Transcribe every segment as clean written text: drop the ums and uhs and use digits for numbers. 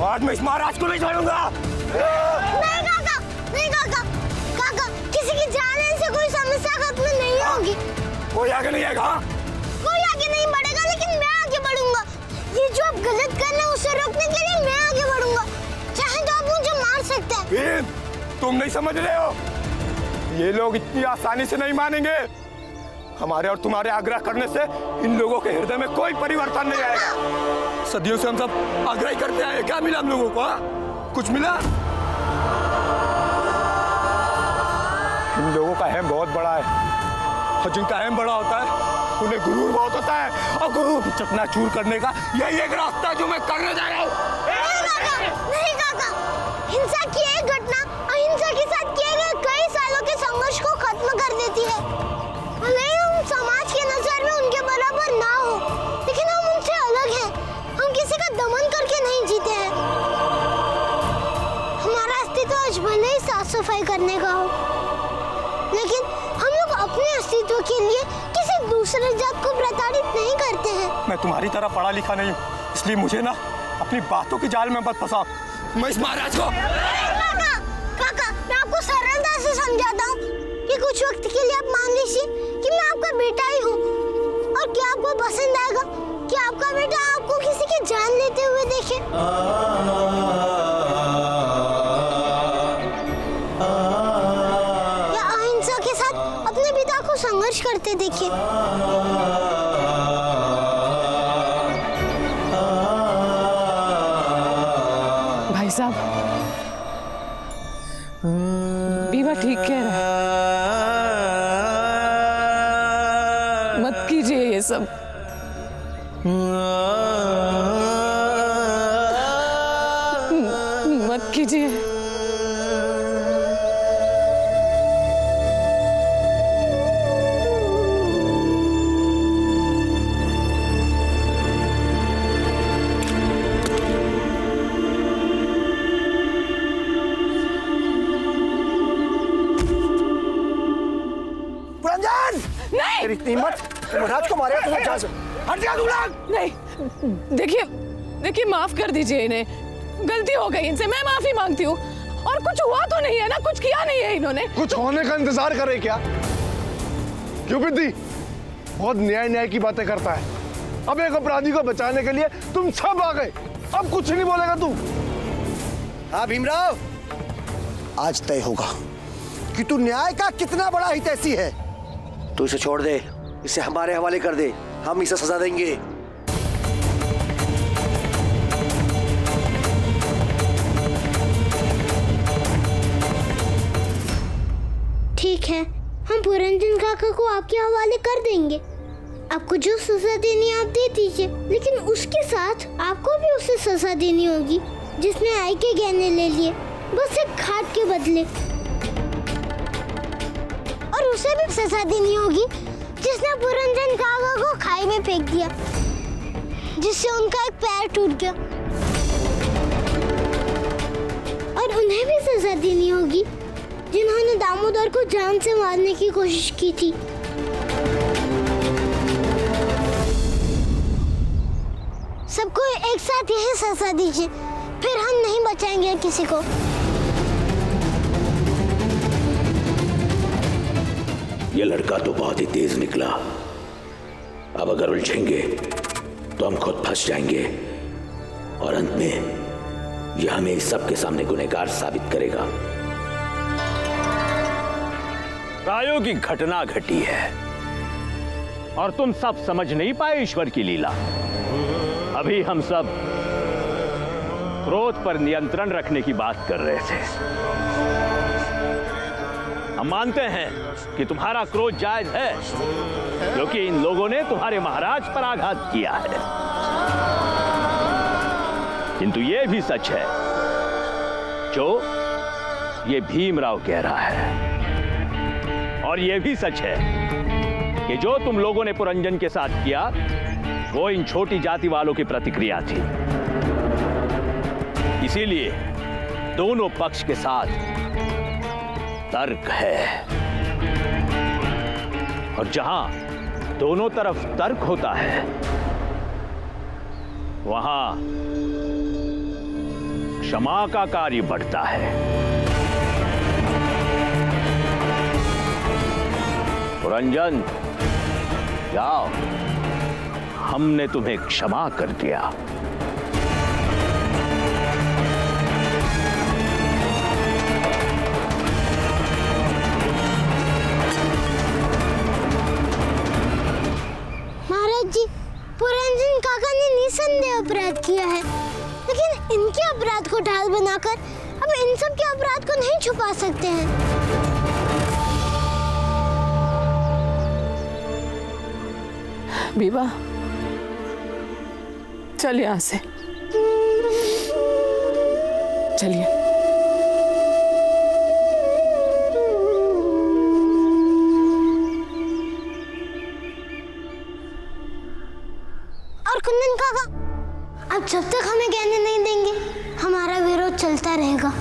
आज मैं इस महाराज को नहीं छोड़ूंगा। नहीं काका, नहीं काका, काका किसी की जाने से कोई समस्या खत्म नहीं होगी। कोई आगे नहीं आएगा। कोई आगे नहीं बढ़ेगा, लेकिन मैं आगे बढ़ूंगा। ये जो आप गलत कर रहे हैं उसे रोकने के लिए मैं आगे बढ़ूंगा। चाहे तो आप मुझे मार सकते हैं। भीम, तुम नहीं समझ रहे हो, ये लोग इतनी आसानी से नहीं मानेंगे। हमारे और तुम्हारे आग्रह करने से इन लोगों के हृदय में कोई परिवर्तन नहीं आएगा। सदियों से हम सब आग्रह ही करते आए, क्या मिला हम लोगों को? कुछ मिला? इन लोगों का अहम बहुत बड़ा है, और जिनका अहम बड़ा होता है उन्हें गुरूर बहुत होता है, और गुरूर को चकनाचूर करने का यही एक रास्ता है जो मैं करने जा रहा हूँ। नहीं काका, हिंसा की एक घटना अहिंसा के साथ किए गए कई सालों के संघर्ष को खत्म कर देती है। भले ही हम समाज के नजर में उनके बराबर ना हो, लेकिन हम उनसे अलग हैं। हम किसी का दमन करके नहीं जीते हैं। हमारा अस्तित्व आज भले ही साफ सफाई करने का हो, लेकिन हम लोग अपने अस्तित्व के लिए किसी दूसरे जात को प्रताड़ित नहीं करते हैं। मैं तुम्हारी तरह पढ़ा लिखा नहीं हूँ, इसलिए मुझे ना अपनी बातों के जाल में मत फंसाओ। मैं इस महाराज को काका, काका मैं आपको सरलता से समझाता हूँ कि कुछ वक्त के लिए आप मान लीजिए कि मैं आपका बेटा ही हूँ, और क्या आपको पसंद आएगा कि आपका बेटा आपको किसी की जान लेते हुए देखे? या अहिंसा के साथ अपने पिता को संघर्ष करते देखे? भाई साहब, बीवा ठीक कह रहा है, मत कीजिए ये सब। मत कीजिए। नहीं, तेरी इतनी हिम्मत, महाराज को मारेगा तुम्हें जा से। हट जा तू लोग। नहीं, देखिए देखिए, माफ कर दीजिए इन्हें, गलती हो गई इनसे, मैं माफी मांगती हूँ। और कुछ हुआ तो नहीं है ना, कुछ किया नहीं है इन्होंने। कुछ होने का इंतजार करे क्या? क्यों बिद्दी, बहुत न्याय की बातें करता है। अब एक अपराधी को बचाने के लिए तुम सब आ गए, अब कुछ नहीं बोलेगा तू? हाँ भीमराव, आज तय होगा कि तू न्याय का कितना बड़ा हितैषी है। तू इसे छोड़ दे, इसे हमारे हवाले कर दे, हम इसे सजा देंगे। ठीक है, हम पुरंजन काका को आपके हवाले कर देंगे। आपको जो सजा देनी है आप दे दीजिए, लेकिन उसके साथ आपको भी उसे सजा देनी होगी जिसने आई के गहने ले लिए, बस एक घाट के बदले। और उसे भी सजा देनी होगी जिसने पुरंजन काका को खाई में फेंक दिया, जिससे उनका एक पैर टूट गया। और उन्हें भी सजा देनी होगी जिन्होंने दामोदर को जान से मारने की कोशिश की थी। सबको एक साथ यही सजा दीजिए, फिर हम नहीं बचाएंगे किसी को। ये लड़का तो बहुत ही तेज निकला, अब अगर उलझेंगे तो हम खुद फंस जाएंगे, और अंत में यह हमें सबके सामने गुनहगार साबित करेगा। प्रायोगिक घटना घटी है और तुम सब समझ नहीं पाए ईश्वर की लीला। अभी हम सब क्रोध पर नियंत्रण रखने की बात कर रहे थे। हम मानते हैं कि तुम्हारा क्रोध जायज है, क्योंकि इन लोगों ने तुम्हारे महाराज पर आघात किया है। किंतु यह भी सच है जो ये भीमराव कह रहा है, और यह भी सच है कि जो तुम लोगों ने पुरंजन के साथ किया वो इन छोटी जाति वालों की प्रतिक्रिया थी। इसीलिए दोनों पक्ष के साथ तर्क है, और जहां दोनों तरफ तर्क होता है वहां क्षमा का कार्य बढ़ता है। पुरंजन, जाओ, हमने तुम्हें क्षमा कर दिया। महाराज जी, पुरंजन काका ने निसंदेह अपराध किया है, लेकिन इनके अपराध को ढाल बनाकर अब इन सब के अपराध को नहीं छुपा सकते हैं। बीबा, चल यहाँ से, चलिए। और कुंदन काका, अब जब तक हमें कहने नहीं देंगे, हमारा विरोध चलता रहेगा।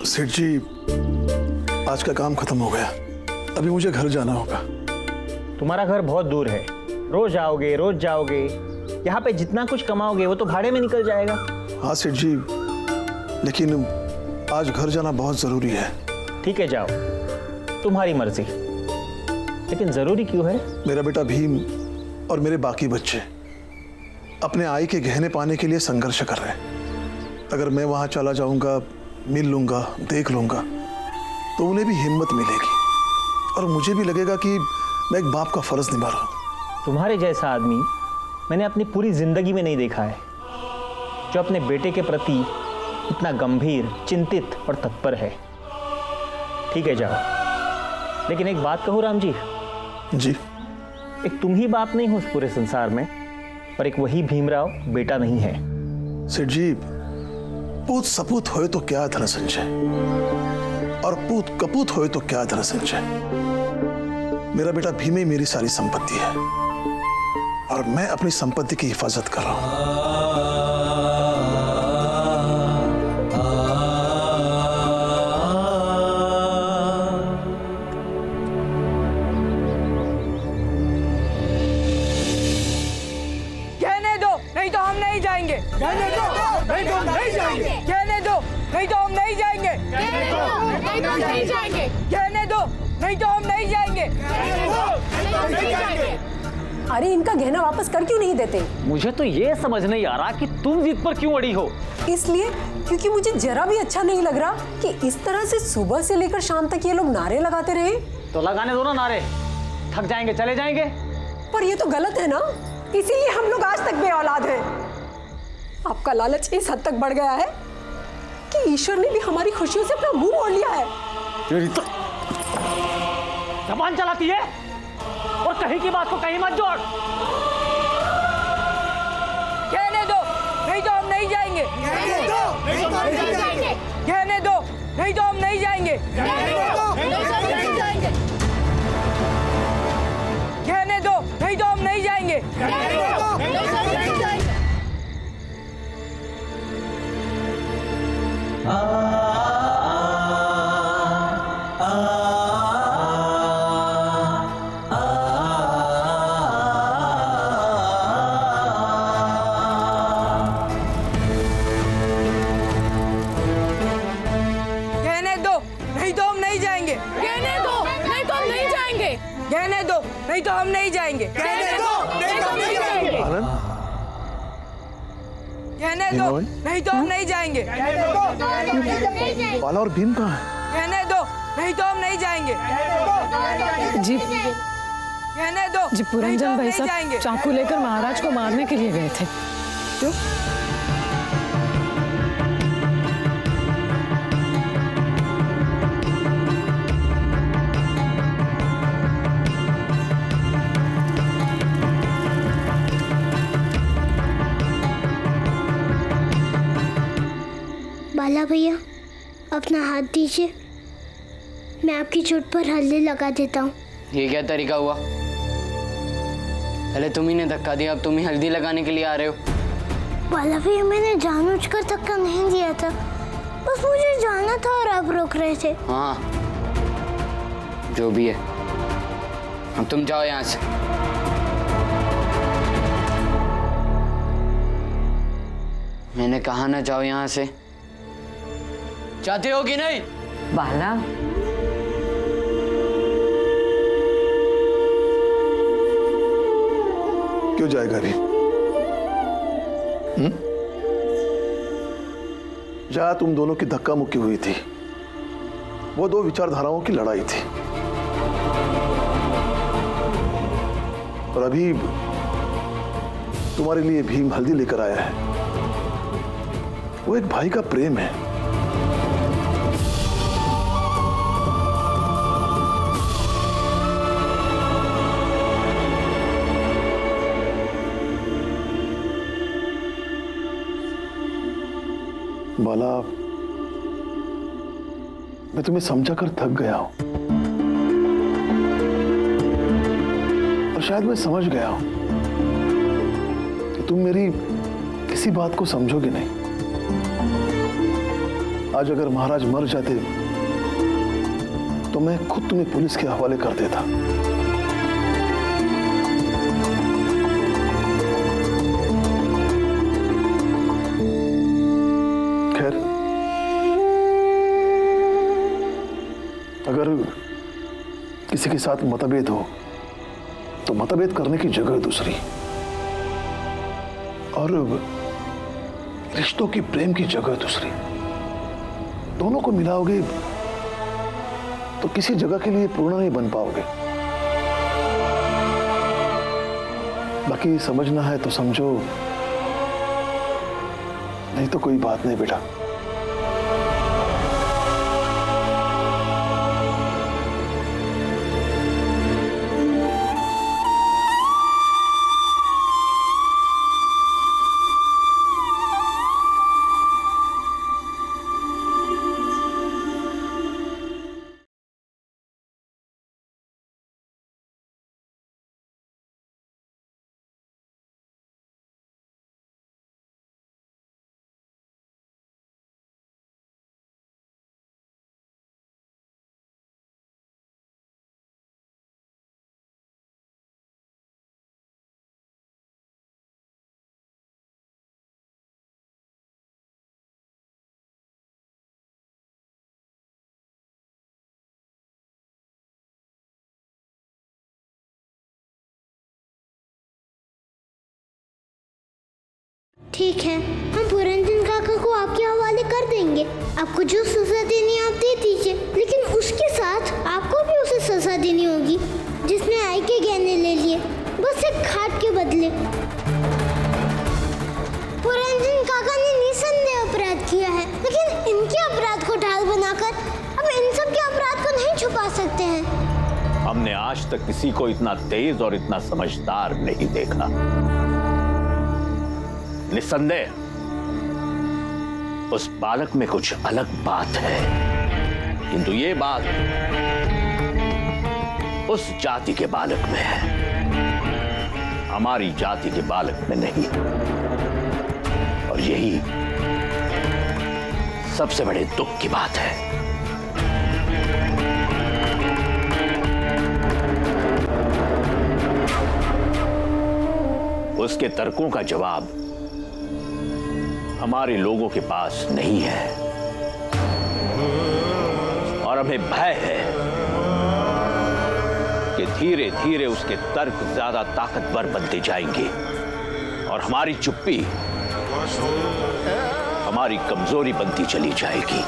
सेठ जी, आज का काम खत्म हो गया, अभी मुझे घर जाना होगा। तुम्हारा घर बहुत दूर है, रोज आओगे रोज जाओगे, यहाँ पे जितना कुछ कमाओगे वो तो भाड़े में निकल जाएगा। हाँ सेठ जी, लेकिन आज घर जाना बहुत जरूरी है। ठीक है, जाओ, तुम्हारी मर्जी, लेकिन जरूरी क्यों है? मेरा बेटा भीम और मेरे बाकी बच्चे अपने आय के गहने पाने के लिए संघर्ष कर रहे हैं। अगर मैं वहां चला जाऊंगा, मिल लूंगा, देख लूंगा, तो उन्हें भी हिम्मत मिलेगी और मुझे भी लगेगा कि मैं एक बाप का फर्ज निभा रहा हूं। तुम्हारे जैसा आदमी मैंने अपनी पूरी जिंदगी में नहीं देखा है, जो अपने बेटे के प्रति इतना गंभीर, चिंतित और तत्पर है। ठीक है, जाओ, लेकिन एक बात कहूँ राम जी। जी? एक तुम ही बाप नहीं हो उस पूरे संसार में, और एक वही भीमराव बेटा नहीं है। सेठ जी, पूत सपूत होए तो क्या धन संचय, और पूत कपूत होए तो क्या धन संचय। मेरा बेटा भीम ही मेरी सारी संपत्ति है, और मैं अपनी संपत्ति की हिफाजत कर रहा हूं। कहने दो, नहीं तो हम नहीं जाएंगे। कहने दो, नहीं तो हम नहीं जाएंगे। कहने दो, नहीं तो हम नहीं जाएंगे। कहने दो, नहीं तो हम नहीं जाएंगे। कहने दो, नहीं तो हम नहीं जाएंगे। कहने दो, नहीं तो हम नहीं जाएंगे। अरे इनका गहना वापस कर क्यों नहीं देते? मुझे तो ये समझ नहीं आ रहा कि तुम जिद पर क्यों अड़ी हो। इसलिए क्योंकि मुझे जरा भी अच्छा नहीं लग रहा कि इस तरह से सुबह से लेकर शाम तक ये लोग नारे लगाते रहे। तो लगाने दो ना नारे, थक जाएंगे चले जाएंगे। पर ये तो गलत है ना, इसीलिए हम लोग आज तक बेऔलाद हैं। आपका लालच इस हद तक बढ़ गया है कि ईश्वर ने भी हमारी खुशियों से अपना मुंह मोड़ लिया है। जबान चलाती है और कहीं की बात को कहीं मत जोड़। कहने दो, नहीं तो हम नहीं जाएंगे। कहने दो, नहीं तो हम नहीं जाएंगे। कहने दो, नहीं तो हम नहीं जाएंगे। कहने दो, नहीं तो हम नहीं जाएंगे। कहने दो, नहीं तो हम नहीं जाएंगे। कहने दो, नहीं तो हम नहीं जाएंगे। कहने दो, नहीं तो हम नहीं जाएंगे। कहने दो, नहीं तो हम नहीं जाएंगे। कहने दो, नहीं तो हम नहीं जाएंगे। कहने दो, नहीं तो हम नहीं जाएंगे। आनंद, कहने दो, नहीं तो हम नहीं जाएंगे। बाला और भीम कहाँ हैं? कहने दो, नहीं तो हम नहीं जाएंगे। जी कहने दो, जी, नहीं तो पुरंजन हम भाई नहीं साहब जाएंगे। चाकू लेकर महाराज को मारने के लिए गए थे। क्यों? बाला भैया, अपना हाथ दीजिए। मैं आपकी चोट पर हल्दी लगा देता हूँ। ये क्या तरीका हुआ? पहले तुम ही ने धक्का दिया, अब तुम ही हल्दी लगाने के लिए आ रहे हो। बाला भैया, मैंने जानबूझकर धक्का नहीं दिया था, बस मुझे जाना था और आप रोक रहे थे। हाँ, जो भी है, अब तुम जाओ यहाँ से। मैंने कहा ना जाओ यहाँ से। जाते हो कि नहीं? बाला, क्यों जाएगा रे? जहां तुम दोनों की धक्का मुक्की हुई थी, वो दो विचारधाराओं की लड़ाई थी, और अभी तुम्हारे लिए भीम हल्दी लेकर आया है। वो एक भाई का प्रेम है। बाला, मैं तुम्हें समझा कर थक गया हूं, और शायद मैं समझ गया हूं कि तुम मेरी किसी बात को समझोगे नहीं। आज अगर महाराज मर जाते तो मैं खुद तुम्हें पुलिस के हवाले कर देता। खैर, अगर किसी के साथ मतभेद हो तो मतभेद करने की जगह दूसरी, और रिश्तों की, प्रेम की जगह दूसरी। दोनों को मिलाओगे तो किसी जगह के लिए पूर्ण नहीं बन पाओगे। बाकी समझना है तो समझो, नहीं तो कोई बात नहीं बेटा। ठीक है, हम पुरंजन काका को आपके हवाले कर देंगे। आपको जो सजा देनी आप दे दीजिए, लेकिन उसके साथ आपको भी उसे सजा देनी होगी जिसने आई के गहने ले लिए, बस एक खाट के बदले। पुरंजन काका ने निसंदेह अपराध किया है, लेकिन इनके अपराध को ढाल बनाकर अब इन सब के अपराध को नहीं छुपा सकते हैं। हमने आज तक किसी को इतना तेज और इतना समझदार नहीं देखा। निस्संदेह उस बालक में कुछ अलग बात है, किंतु ये बात उस जाति के बालक में है, हमारी जाति के बालक में नहीं। और यही सबसे बड़े दुख की बात है। उसके तर्कों का जवाब हमारे लोगों के पास नहीं है, और हमें भय है कि धीरे धीरे उसके तर्क ज्यादा ताकतवर बनते जाएंगे और हमारी चुप्पी हमारी कमजोरी बनती चली जाएगी।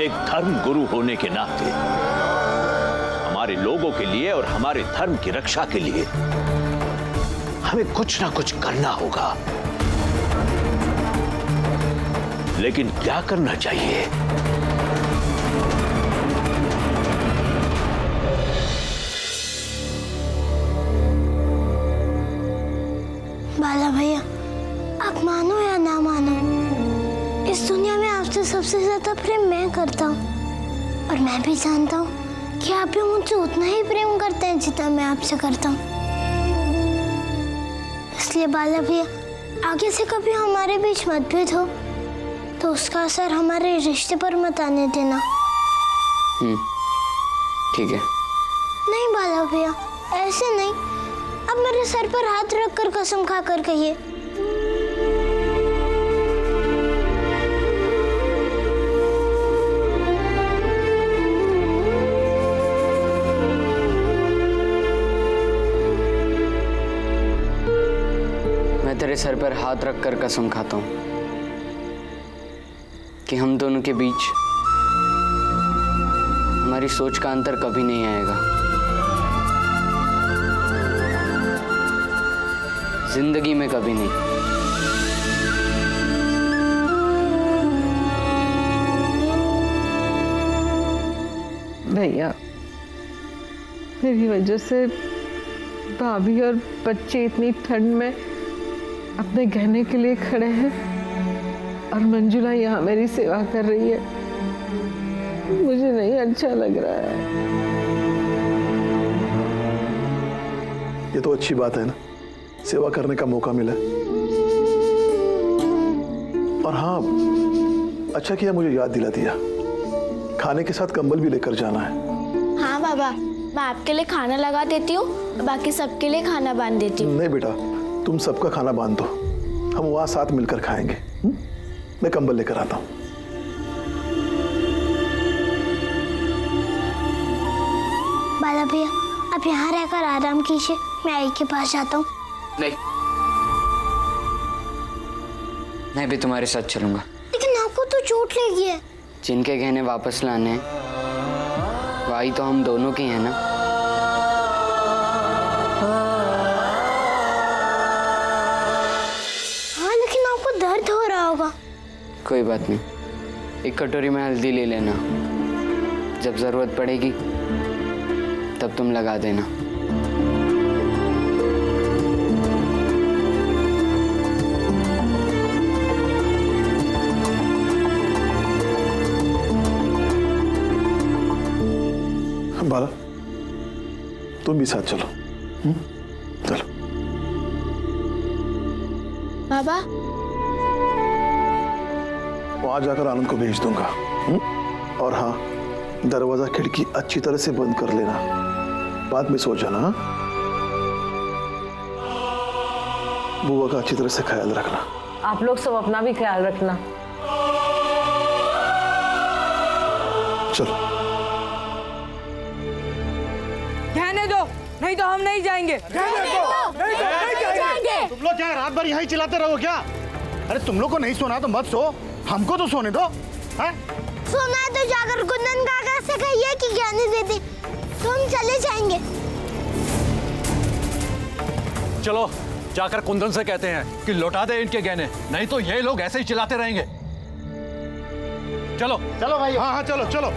एक धर्म गुरु होने के नाते हमारे लोगों के लिए और हमारे धर्म की रक्षा के लिए हमें कुछ ना कुछ करना होगा। लेकिन क्या करना चाहिए? बाला भैया, आप मानो या ना मानो, इस दुनिया में आपसे सबसे ज्यादा प्रेम मैं करता हूँ। और मैं भी जानता हूँ कि आप भी मुझसे उतना ही प्रेम करते हैं जितना मैं आपसे करता हूँ। इसलिए बाला भैया, आगे से कभी हमारे बीच मतभेद हो तो उसका असर हमारे रिश्ते पर मत आने देना। ठीक है। नहीं बाला भैया, ऐसे नहीं। अब मेरे सर पर हाथ रखकर कसम खाकर कहिए। मैं तेरे सर पर हाथ रखकर कसम खाता हूँ कि हम दोनों के बीच हमारी सोच का अंतर कभी नहीं आएगा। जिंदगी में कभी नहीं। भैया, मेरी वजह से भाभी और बच्चे इतनी ठंड में अपने गहने के लिए खड़े हैं और मंजुला यहाँ मेरी सेवा कर रही है। मुझे नहीं अच्छा लग रहा है। ये तो अच्छी बात है ना, सेवा करने का मौका मिला। और हाँ, अच्छा किया मुझे याद दिला दिया, खाने के साथ कंबल भी लेकर जाना है। हाँ बाबा, मैं आपके लिए खाना लगा देती हूँ, बाकी सबके लिए खाना बांध देती हूँ। नहीं बेटा, तुम सबका खाना बांध दो, हम वहां साथ मिलकर खाएंगे। मैं कंबल लेकर आता हूँ। बाला भैया, आप यहाँ रहकर आराम कीजिए, मैं आई के पास जाता हूँ। नहीं, मैं भी तुम्हारे साथ चलूंगा। लेकिन आपको तो चोट लगी है। जिनके गहने वापस लाने हैं वही तो हम दोनों की है ना। हाँ, लेकिन आपको दर्द हो रहा होगा। कोई बात नहीं, एक कटोरी में हल्दी ले लेना, जब जरूरत पड़ेगी तब तुम लगा देना। बाला, तुम भी साथ चलो। चलो। बाबा, वहां जाकर आनंद को भेज दूंगा। और हाँ, दरवाजा खिड़की अच्छी तरह से बंद कर लेना, बाद में सो जाना। बुआ का अच्छी तरह से ख्याल रखना। आप लोग सब अपना भी ख्याल रखना। चलो। कहने दो, नहीं तो हम नहीं जाएंगे। तुम लोग क्या रात भर यहीं चिल्लाते रहो क्या? अरे तुम लोग को नहीं सोना तो मत सो, हमको तो सोने दो। है? सोना है तो जाकर कुंदन काका से कहिए कि गहने दे दे, तो हम चले जाएंगे। चलो जाकर कुंदन से कहते हैं कि लौटा दे इनके गहने, नहीं तो ये लोग ऐसे ही चिल्लाते रहेंगे। चलो चलो भाई। हाँ हाँ, चलो चलो।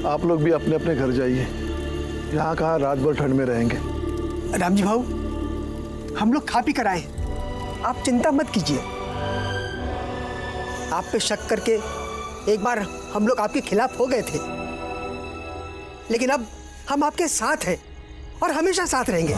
आप लोग भी अपने अपने घर जाइए, यहाँ कहाँ रात भर ठंड में रहेंगे। रामजी भाऊ, हम लोग खा पी कर आए, आप चिंता मत कीजिए। आप पे शक करके एक बार हम लोग आपके खिलाफ हो गए थे, लेकिन अब हम आपके साथ हैं और हमेशा साथ रहेंगे।